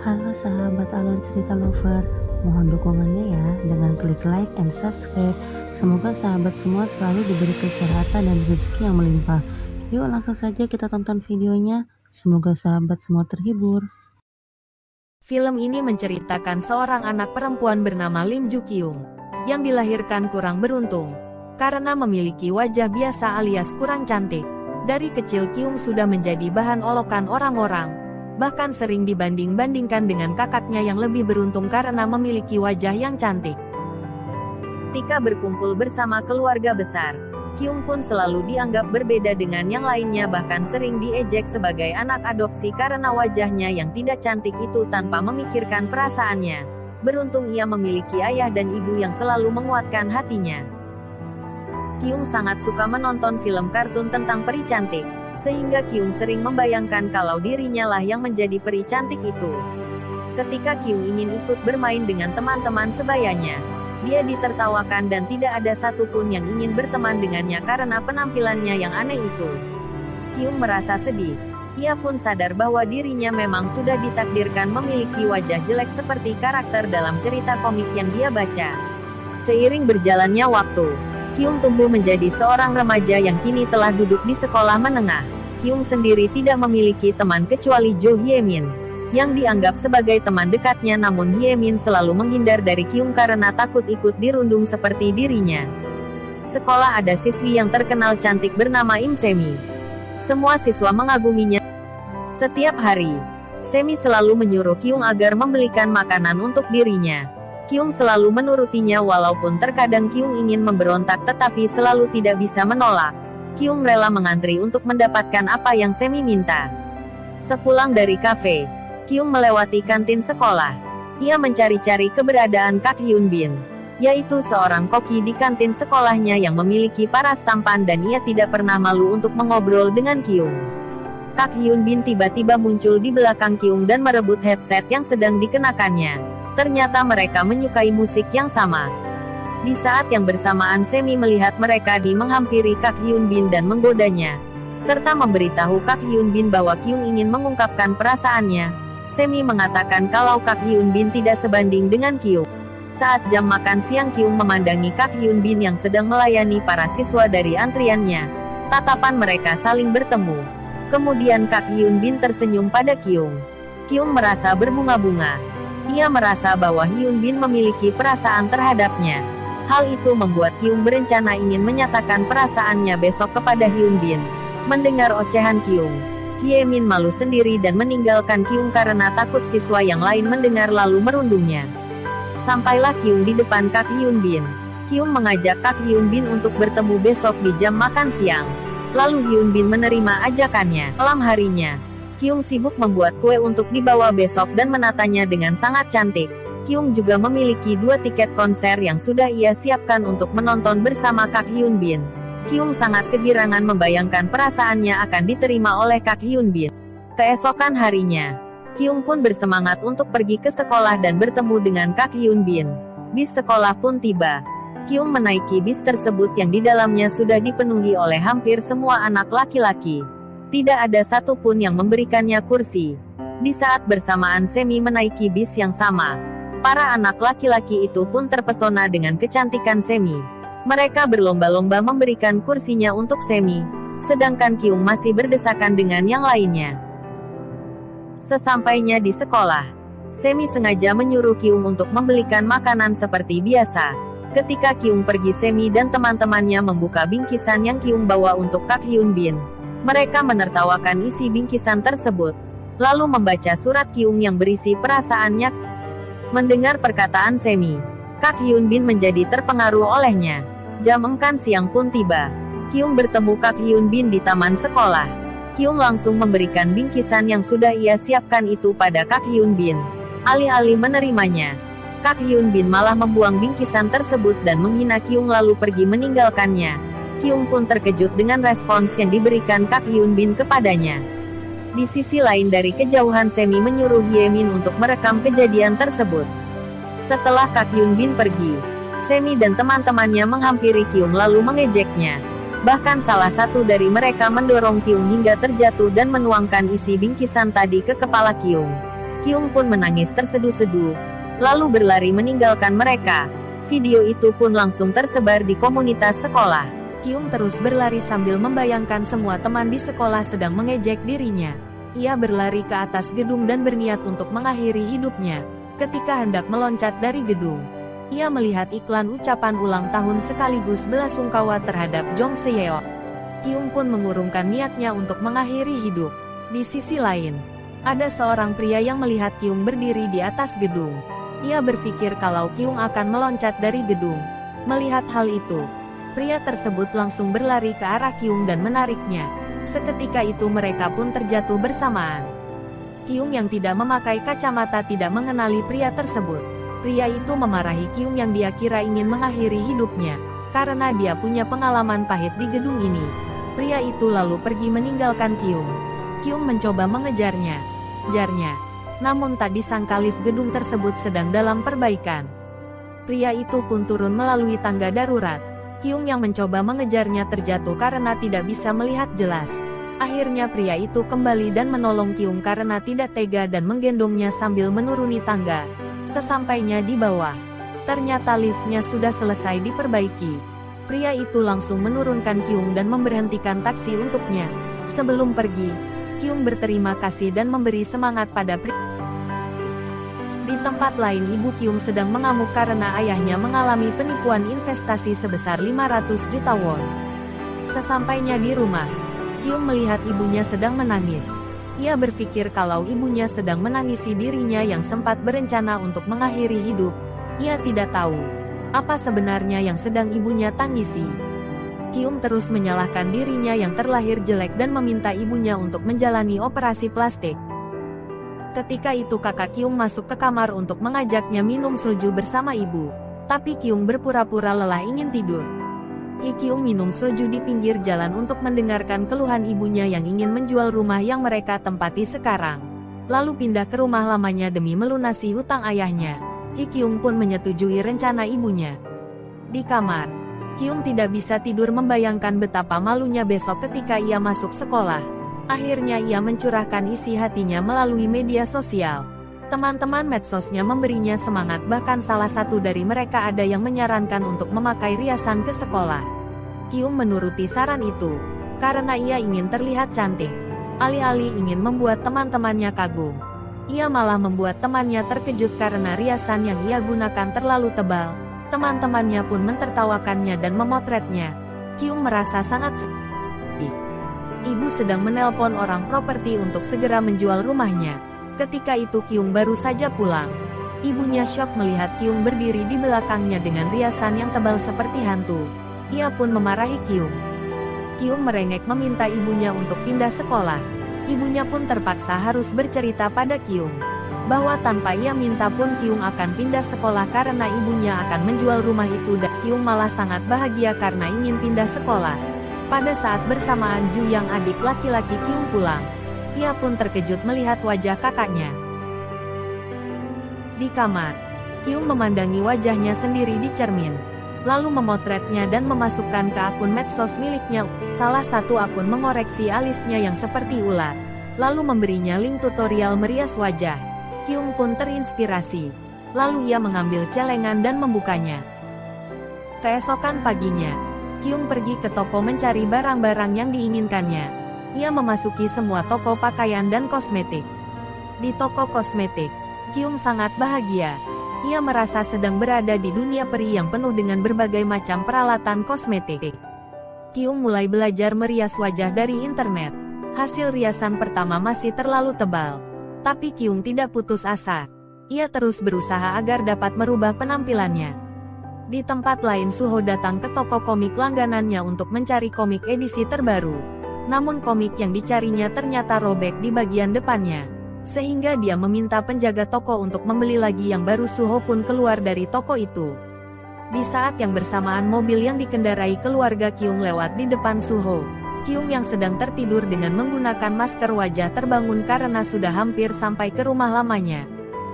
Halo sahabat alur cerita lover, mohon dukungannya ya dengan klik like and subscribe. Semoga sahabat semua selalu diberi kesehatan dan rezeki yang melimpah. Yuk langsung saja kita tonton videonya. Semoga sahabat semua terhibur. Film ini menceritakan seorang anak perempuan bernama Lim Ju Kyung yang dilahirkan kurang beruntung karena memiliki wajah biasa alias kurang cantik. Dari kecil Kyung sudah menjadi bahan olokan orang-orang, bahkan sering dibanding-bandingkan dengan kakaknya yang lebih beruntung karena memiliki wajah yang cantik. Ketika berkumpul bersama keluarga besar, Kyung pun selalu dianggap berbeda dengan yang lainnya, bahkan sering diejek sebagai anak adopsi karena wajahnya yang tidak cantik itu tanpa memikirkan perasaannya. Beruntung ia memiliki ayah dan ibu yang selalu menguatkan hatinya. Kyung sangat suka menonton film kartun tentang peri cantik, sehingga Kyung sering membayangkan kalau dirinya lah yang menjadi peri cantik itu. Ketika Kyung ingin ikut bermain dengan teman-teman sebayanya, dia ditertawakan dan tidak ada satupun yang ingin berteman dengannya karena penampilannya yang aneh itu. Kyung merasa sedih. Ia pun sadar bahwa dirinya memang sudah ditakdirkan memiliki wajah jelek seperti karakter dalam cerita komik yang dia baca. Seiring berjalannya waktu, Kyung tumbuh menjadi seorang remaja yang kini telah duduk di sekolah menengah. Kyung sendiri tidak memiliki teman kecuali Jo Hye-min, yang dianggap sebagai teman dekatnya, namun Hye-min selalu menghindar dari Kyung karena takut ikut dirundung seperti dirinya. Sekolah ada siswi yang terkenal cantik bernama Im Semi. Semua siswa mengaguminya. Setiap hari, Semi selalu menyuruh Kyung agar membelikan makanan untuk dirinya. Kyung selalu menurutinya walaupun terkadang Kyung ingin memberontak tetapi selalu tidak bisa menolak. Kyung rela mengantri untuk mendapatkan apa yang Semi minta. Sepulang dari kafe, Kyung melewati kantin sekolah. Ia mencari-cari keberadaan Kak Hyun Bin, yaitu seorang koki di kantin sekolahnya yang memiliki paras tampan, dan ia tidak pernah malu untuk mengobrol dengan Kyung. Kak Hyun Bin tiba-tiba muncul di belakang Kyung dan merebut headset yang sedang dikenakannya. Ternyata mereka menyukai musik yang sama. Di saat yang bersamaan Semi melihat mereka menghampiri Kak Hyun Bin dan menggodanya, serta memberitahu Kak Hyun Bin bahwa Kyung ingin mengungkapkan perasaannya. Semi mengatakan kalau Kak Hyun Bin tidak sebanding dengan Kyung. Saat jam makan siang, Kyung memandangi Kak Hyun Bin yang sedang melayani para siswa dari antriannya. Tatapan mereka saling bertemu. Kemudian Kak Hyun Bin tersenyum pada Kyung. Kyung merasa berbunga-bunga. Ia merasa bahwa Hyun Bin memiliki perasaan terhadapnya. Hal itu membuat Kyung berencana ingin menyatakan perasaannya besok kepada Hyun Bin. Mendengar ocehan Kyung, Hye-min malu sendiri dan meninggalkan Kyung karena takut siswa yang lain mendengar lalu merundungnya. Sampailah Kyung di depan Kak Hyun Bin. Kyung mengajak Kak Hyun Bin untuk bertemu besok di jam makan siang. Lalu Hyun Bin menerima ajakannya. Malam harinya, Kyung sibuk membuat kue untuk dibawa besok dan menatanya dengan sangat cantik. Kyung juga memiliki 2 tiket konser yang sudah ia siapkan untuk menonton bersama Kak Hyun Bin. Kyung sangat kegirangan membayangkan perasaannya akan diterima oleh Kak Hyun Bin. Keesokan harinya, Kyung pun bersemangat untuk pergi ke sekolah dan bertemu dengan Kak Hyun Bin. Bis sekolah pun tiba. Kyung menaiki bis tersebut yang di dalamnya sudah dipenuhi oleh hampir semua anak laki-laki. Tidak ada satupun yang memberikannya kursi. Di saat bersamaan Semi menaiki bis yang sama, para anak laki-laki itu pun terpesona dengan kecantikan Semi. Mereka berlomba-lomba memberikan kursinya untuk Semi, sedangkan Kyung masih berdesakan dengan yang lainnya. Sesampainya di sekolah, Semi sengaja menyuruh Kyung untuk membelikan makanan seperti biasa. Ketika Kyung pergi, Semi dan teman-temannya membuka bingkisan yang Kyung bawa untuk Kak Hyun Bin. Mereka menertawakan isi bingkisan tersebut, lalu membaca surat Kyung yang berisi perasaannya. Mendengar perkataan Semi, Kak Hyun Bin menjadi terpengaruh olehnya. Jam makan siang pun tiba. Kyung bertemu Kak Hyun Bin di taman sekolah. Kyung langsung memberikan bingkisan yang sudah ia siapkan itu pada Kak Hyun Bin. Alih-alih menerimanya, Kak Hyun Bin malah membuang bingkisan tersebut dan menghina Kyung lalu pergi meninggalkannya. Kyung pun terkejut dengan respons yang diberikan Kak Hyun Bin kepadanya. Di sisi lain dari kejauhan, Semi menyuruh Hye-min untuk merekam kejadian tersebut. Setelah Kak Hyun Bin pergi, Semi dan teman-temannya menghampiri Kyung lalu mengejeknya. Bahkan salah satu dari mereka mendorong Kyung hingga terjatuh dan menuangkan isi bingkisan tadi ke kepala Kyung. Kyung pun menangis terseduh-seduh, lalu berlari meninggalkan mereka. Video itu pun langsung tersebar di komunitas sekolah. Kyung terus berlari sambil membayangkan semua teman di sekolah sedang mengejek dirinya. Ia berlari ke atas gedung dan berniat untuk mengakhiri hidupnya. Ketika hendak meloncat dari gedung, ia melihat iklan ucapan ulang tahun sekaligus belasungkawa terhadap Jong Seo. Kyung pun mengurungkan niatnya untuk mengakhiri hidup. Di sisi lain, ada seorang pria yang melihat Kyung berdiri di atas gedung. Ia berpikir kalau Kyung akan meloncat dari gedung. Melihat hal itu, pria tersebut langsung berlari ke arah Kyung dan menariknya. Seketika itu mereka pun terjatuh bersamaan. Kyung yang tidak memakai kacamata tidak mengenali pria tersebut. Pria itu memarahi Kyung yang dia kira ingin mengakhiri hidupnya, karena dia punya pengalaman pahit di gedung ini. Pria itu lalu pergi meninggalkan Kyung. Kyung mencoba mengejarnya. Namun tak disangka lift gedung tersebut sedang dalam perbaikan. Pria itu pun turun melalui tangga darurat. Kyung yang mencoba mengejarnya terjatuh karena tidak bisa melihat jelas. Akhirnya pria itu kembali dan menolong Kyung karena tidak tega dan menggendongnya sambil menuruni tangga. Sesampainya di bawah, ternyata liftnya sudah selesai diperbaiki. Pria itu langsung menurunkan Kyung dan memberhentikan taksi untuknya. Sebelum pergi, Kyung berterima kasih dan memberi semangat pada pria. Di tempat lain, ibu Kyung sedang mengamuk karena ayahnya mengalami penipuan investasi sebesar 500 juta won. Sesampainya di rumah, Kyung melihat ibunya sedang menangis. Ia berpikir kalau ibunya sedang menangisi dirinya yang sempat berencana untuk mengakhiri hidup. Ia tidak tahu apa sebenarnya yang sedang ibunya tangisi. Kyung terus menyalahkan dirinya yang terlahir jelek dan meminta ibunya untuk menjalani operasi plastik. Ketika itu kakak Kyung masuk ke kamar untuk mengajaknya minum soju bersama ibu. Tapi Kyung berpura-pura lelah ingin tidur. Kyung minum soju di pinggir jalan untuk mendengarkan keluhan ibunya yang ingin menjual rumah yang mereka tempati sekarang. Lalu pindah ke rumah lamanya demi melunasi hutang ayahnya. Kyung pun menyetujui rencana ibunya. Di kamar, Kyung tidak bisa tidur membayangkan betapa malunya besok ketika ia masuk sekolah. Akhirnya ia mencurahkan isi hatinya melalui media sosial. Teman-teman medsosnya memberinya semangat, bahkan salah satu dari mereka ada yang menyarankan untuk memakai riasan ke sekolah. Kyung menuruti saran itu, karena ia ingin terlihat cantik. Alih-alih ingin membuat teman-temannya kagum, ia malah membuat temannya terkejut karena riasan yang ia gunakan terlalu tebal. Teman-temannya pun mentertawakannya dan memotretnya. Kyung merasa sangat sedih. Ibu sedang menelpon orang properti untuk segera menjual rumahnya. Ketika itu Kyung baru saja pulang. Ibunya syok melihat Kyung berdiri di belakangnya dengan riasan yang tebal seperti hantu. Ia pun memarahi Kyung. Kyung merengek meminta ibunya untuk pindah sekolah. Ibunya pun terpaksa harus bercerita pada Kyung bahwa tanpa ia minta pun Kyung akan pindah sekolah karena ibunya akan menjual rumah itu, dan Kyung malah sangat bahagia karena ingin pindah sekolah. Pada saat bersamaan Ju yang adik laki-laki Kyung pulang, ia pun terkejut melihat wajah kakaknya. Di kamar, Kyung memandangi wajahnya sendiri di cermin, lalu memotretnya dan memasukkan ke akun medsos miliknya. Salah satu akun mengoreksi alisnya yang seperti ular, lalu memberinya link tutorial merias wajah. Kyung pun terinspirasi, lalu ia mengambil celengan dan membukanya. Keesokan paginya, Kyung pergi ke toko mencari barang-barang yang diinginkannya. Ia memasuki semua toko pakaian dan kosmetik. Di toko kosmetik, Kyung sangat bahagia. Ia merasa sedang berada di dunia peri yang penuh dengan berbagai macam peralatan kosmetik. Kyung mulai belajar merias wajah dari internet. Hasil riasan pertama masih terlalu tebal. Tapi Kyung tidak putus asa. Ia terus berusaha agar dapat merubah penampilannya. Di tempat lain, Suho datang ke toko komik langganannya untuk mencari komik edisi terbaru. Namun komik yang dicarinya ternyata robek di bagian depannya. Sehingga dia meminta penjaga toko untuk membeli lagi yang baru. Suho pun keluar dari toko itu. Di saat yang bersamaan mobil yang dikendarai keluarga Kyung lewat di depan Suho. Kyung yang sedang tertidur dengan menggunakan masker wajah terbangun karena sudah hampir sampai ke rumah lamanya.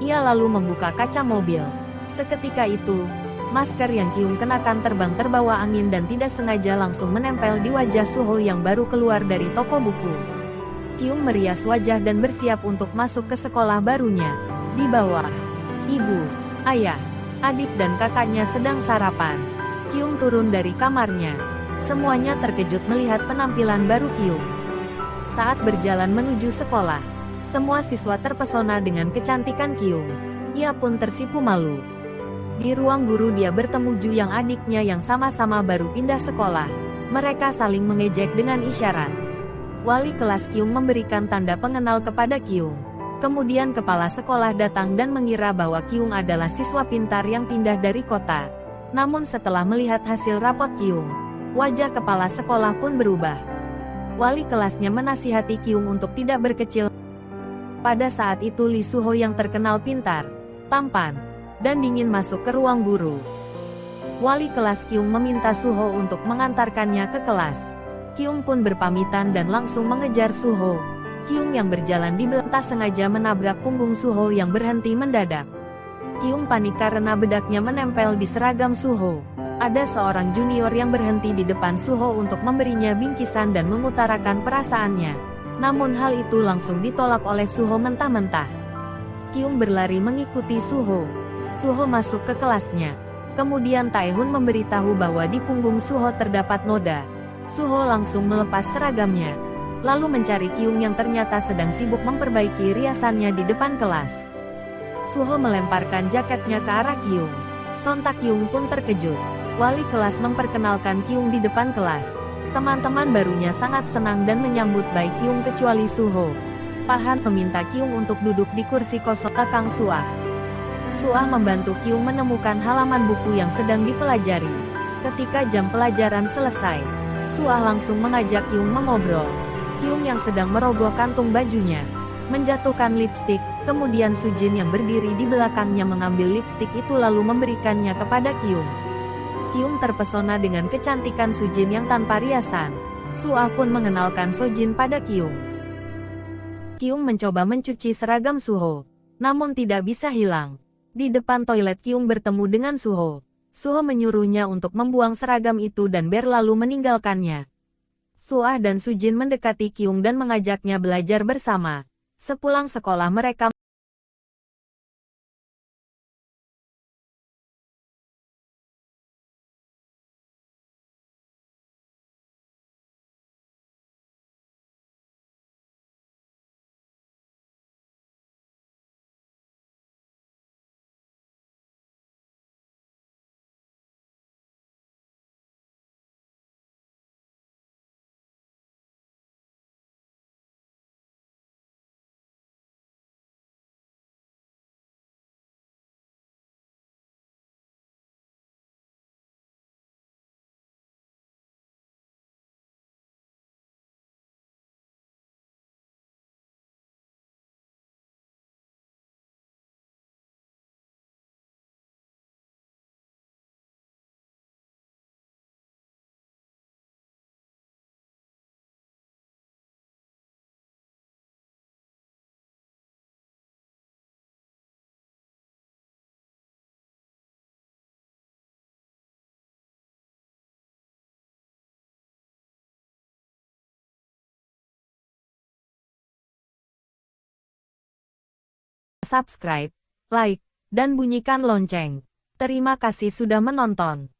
Ia lalu membuka kaca mobil. Seketika itu, masker yang Kyung kenakan terbang terbawa angin dan tidak sengaja langsung menempel di wajah Suho yang baru keluar dari toko buku. Kyung merias wajah dan bersiap untuk masuk ke sekolah barunya. Di bawah, ibu, ayah, adik dan kakaknya sedang sarapan. Kyung turun dari kamarnya. Semuanya terkejut melihat penampilan baru Kyung. Saat berjalan menuju sekolah, semua siswa terpesona dengan kecantikan Kyung. Ia pun tersipu malu. Di ruang guru dia bertemu Ju yang adiknya yang sama-sama baru pindah sekolah. Mereka saling mengejek dengan isyarat. Wali kelas Kyung memberikan tanda pengenal kepada Kyung. Kemudian kepala sekolah datang dan mengira bahwa Kyung adalah siswa pintar yang pindah dari kota. Namun setelah melihat hasil rapot Kyung, wajah kepala sekolah pun berubah. Wali kelasnya menasihati Kyung untuk tidak berkecil. Pada saat itu Lee Suho yang terkenal pintar, tampan, dan dingin masuk ke ruang guru. Wali kelas Kyung meminta Suho untuk mengantarkannya ke kelas. Kyung pun berpamitan dan langsung mengejar Suho. Kyung yang berjalan di belakang sengaja menabrak punggung Suho yang berhenti mendadak. Kyung panik karena bedaknya menempel di seragam Suho. Ada seorang junior yang berhenti di depan Suho untuk memberinya bingkisan dan mengutarakan perasaannya. Namun hal itu langsung ditolak oleh Suho mentah-mentah. Kyung berlari mengikuti Suho. Suho masuk ke kelasnya. Kemudian Taehun memberitahu bahwa di punggung Suho terdapat noda. Suho langsung melepas seragamnya, lalu mencari Kyung yang ternyata sedang sibuk memperbaiki riasannya di depan kelas. Suho melemparkan jaketnya ke arah Kyung. Sontak Kyung pun terkejut. Wali kelas memperkenalkan Kyung di depan kelas. Teman-teman barunya sangat senang dan menyambut baik Kyung kecuali Suho. Pahan meminta Kyung untuk duduk di kursi kosong belakang Suah. Suah membantu Kyung menemukan halaman buku yang sedang dipelajari. Ketika jam pelajaran selesai, Suah langsung mengajak Kyung mengobrol. Kyung yang sedang merogoh kantung bajunya, menjatuhkan lipstik, kemudian Sujin yang berdiri di belakangnya mengambil lipstik itu lalu memberikannya kepada Kyung. Kyung terpesona dengan kecantikan Sujin yang tanpa riasan. Suah pun mengenalkan Sojin pada Kyung. Kyung mencoba mencuci seragam Suho, namun tidak bisa hilang. Di depan toilet Kyung bertemu dengan Suho. Suho menyuruhnya untuk membuang seragam itu dan berlalu meninggalkannya. Suah dan Sujin mendekati Kyung dan mengajaknya belajar bersama. Sepulang sekolah mereka subscribe, like, dan bunyikan lonceng. Terima kasih sudah menonton.